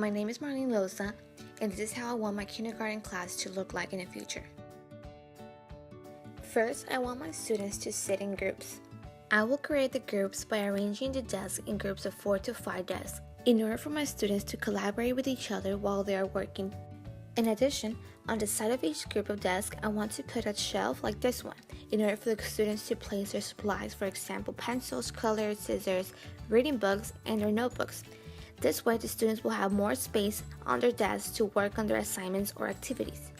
My name is Marlene Loza, and this is how I want my kindergarten class to look like in the future. First, I want my students to sit in groups. I will create the groups by arranging the desks in groups of 4 to 5 desks, in order for my students to collaborate with each other while they are working. In addition, on the side of each group of desks, I want to put a shelf like this one, in order for the students to place their supplies, for example, pencils, colors, scissors, reading books, and their notebooks. This way, the students will have more space on their desks to work on their assignments or activities.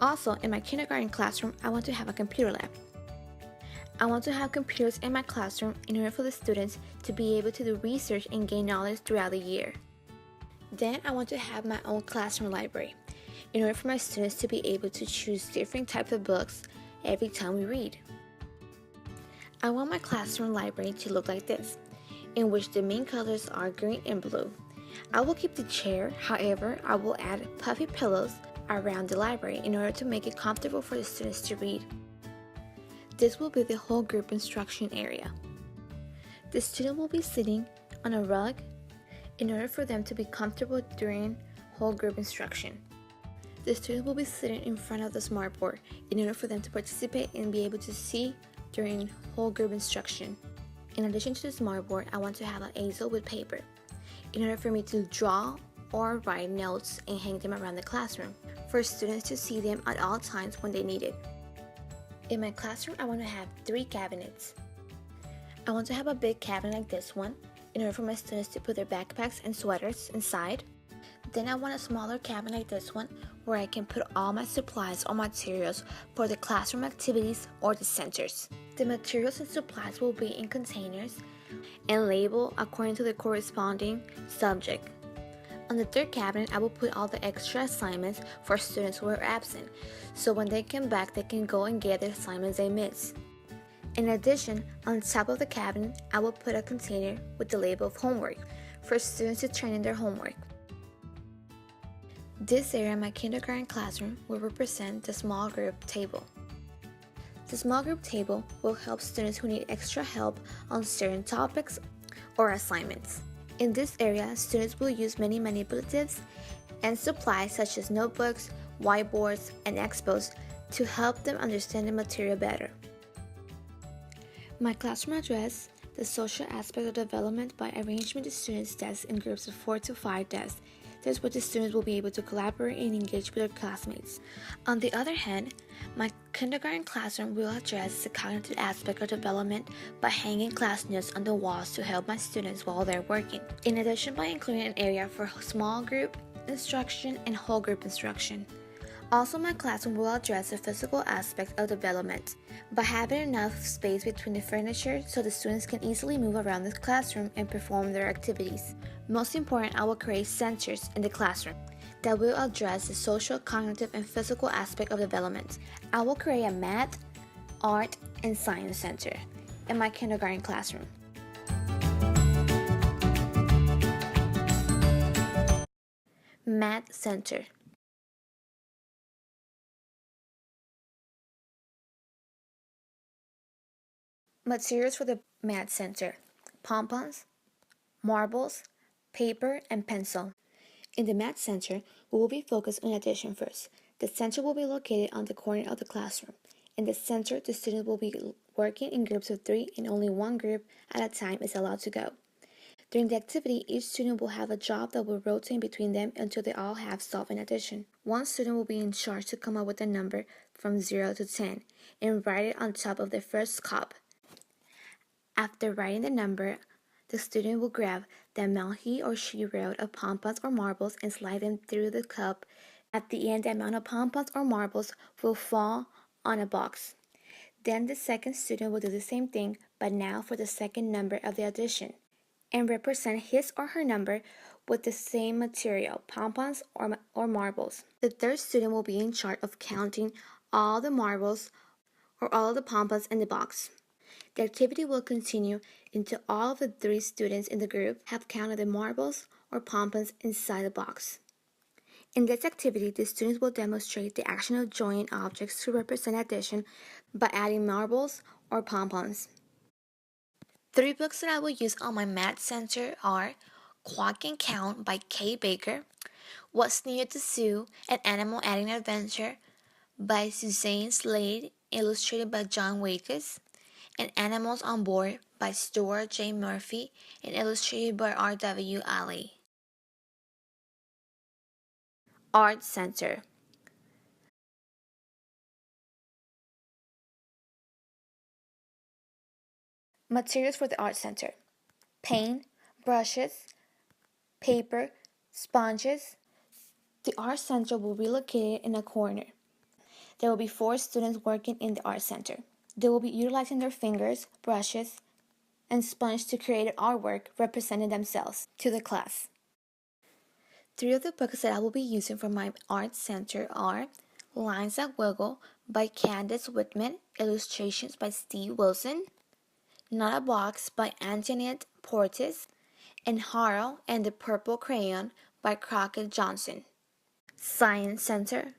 Also, in my kindergarten classroom, I want to have a computer lab. I want to have computers in my classroom in order for the students to be able to do research and gain knowledge throughout the year. Then I want to have my own classroom library, in order for my students to be able to choose different types of books every time we read. I want my classroom library to look like this, in which the main colors are green and blue. I will keep the chair, however, I will add puffy pillows around the library in order to make it comfortable for the students to read. This will be the whole group instruction area. The student will be sitting on a rug in order for them to be comfortable during whole group instruction. The student will be sitting in front of the smartboard in order for them to participate and be able to see during whole group instruction. In addition to the smartboard, I want to have an easel with paper in order for me to draw or write notes and hang them around the classroom for students to see them at all times when they need it. In my classroom, I want to have 3 cabinets. I want to have a big cabinet like this one in order for my students to put their backpacks and sweaters inside. Then I want a smaller cabinet like this one where I can put all my supplies or materials for the classroom activities or the centers. The materials and supplies will be in containers and labeled according to the corresponding subject. On the third cabinet, I will put all the extra assignments for students who are absent, so when they come back, they can go and get the assignments they missed. In addition, on top of the cabinet, I will put a container with the label of homework for students to turn in their homework. This area in my kindergarten classroom will represent the small group table. The small group table will help students who need extra help on certain topics or assignments. In this area, students will use many manipulatives and supplies such as notebooks, whiteboards, and expos to help them understand the material better. My classroom address the social aspect of development by arranging the students' desks in groups of 4 to 5 desks. This way the students will be able to collaborate and engage with their classmates. On the other hand, my kindergarten classroom will address the cognitive aspect of development by hanging class notes on the walls to help my students while they're working. In addition, by including an area for small group instruction and whole group instruction. Also, my classroom will address the physical aspect of development by having enough space between the furniture so the students can easily move around the classroom and perform their activities. Most important, I will create centers in the classroom that will address the social, cognitive, and physical aspect of development. I will create a math, art, and science center in my kindergarten classroom. Math center. Materials for the math center: pom-poms, marbles, paper, and pencil. In the math center, we will be focused on addition first. The center will be located on the corner of the classroom. In the center, the students will be working in groups of 3 and only one group at a time is allowed to go. During the activity, each student will have a job that will rotate between them until they all have solved an addition. One student will be in charge to come up with a number from 0 to 10 and write it on top of the first cup. After writing the number, the student will grab the amount he or she wrote of pom-poms or marbles and slide them through the cup. At the end, the amount of pom-poms or marbles will fall on a box. Then the second student will do the same thing, but now for the second number of the addition, and represent his or her number with the same material, pom-poms or marbles. The third student will be in charge of counting all the marbles or all the pom-poms in the box. The activity will continue until all of the 3 students in the group have counted the marbles or pom-poms inside the box. In this activity, the students will demonstrate the action of joining objects to represent addition by adding marbles or pom-poms. 3 books that I will use on my math center are Quack and Count by Kay Baker, What's New at the Zoo, An Animal Adding Adventure by Suzanne Slade, illustrated by John Waitkus, and Animals on Board by Stuart J. Murphy and illustrated by R.W. Alley. Art Center. Materials for the Art Center: paint, brushes, paper, sponges. The Art Center will be located in a corner. There will be 4 students working in the Art Center. They will be utilizing their fingers, brushes, and sponge to create artwork representing themselves to the class. 3 of the books that I will be using for my Art Center are Lines That Wiggle by Candace Whitman, illustrations by Steve Wilson, Not a Box by Antoinette Portis, and Harold and the Purple Crayon by Crockett Johnson. Science Center.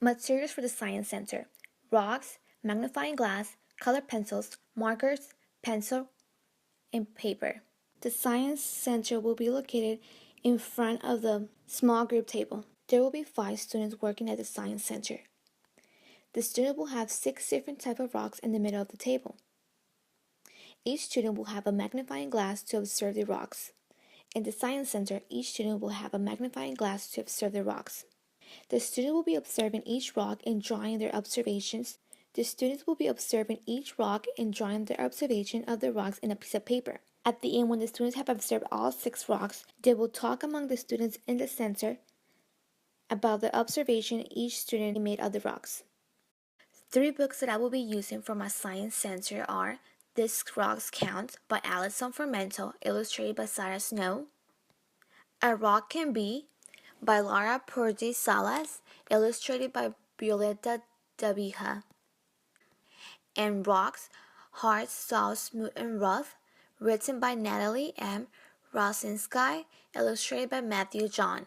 Materials for the Science Center: rocks, magnifying glass, colored pencils, markers, pencil, and paper. The Science Center will be located in front of the small group table. There will be 5 students working at the Science Center. The student will have 6 different types of rocks in the middle of the table. Each student will have a magnifying glass to observe the rocks. In the Science Center, each student will have a magnifying glass to observe the rocks. The student will be observing each rock and drawing their observations. The students will be observing each rock and drawing their observation of the rocks in a piece of paper. At the end, when the students have observed all 6 rocks, they will talk among the students in the center about the observation each student made of the rocks. 3 books that I will be using for my Science Center are This Rocks Count by Alison Formento, illustrated by Sarah Snow, A Rock Can Be by Laura Purdy Salas, illustrated by Violeta Davija, and Rocks, Hard, Soft, Smooth, and Rough, written by Natalie M. Rosinski, illustrated by Matthew John.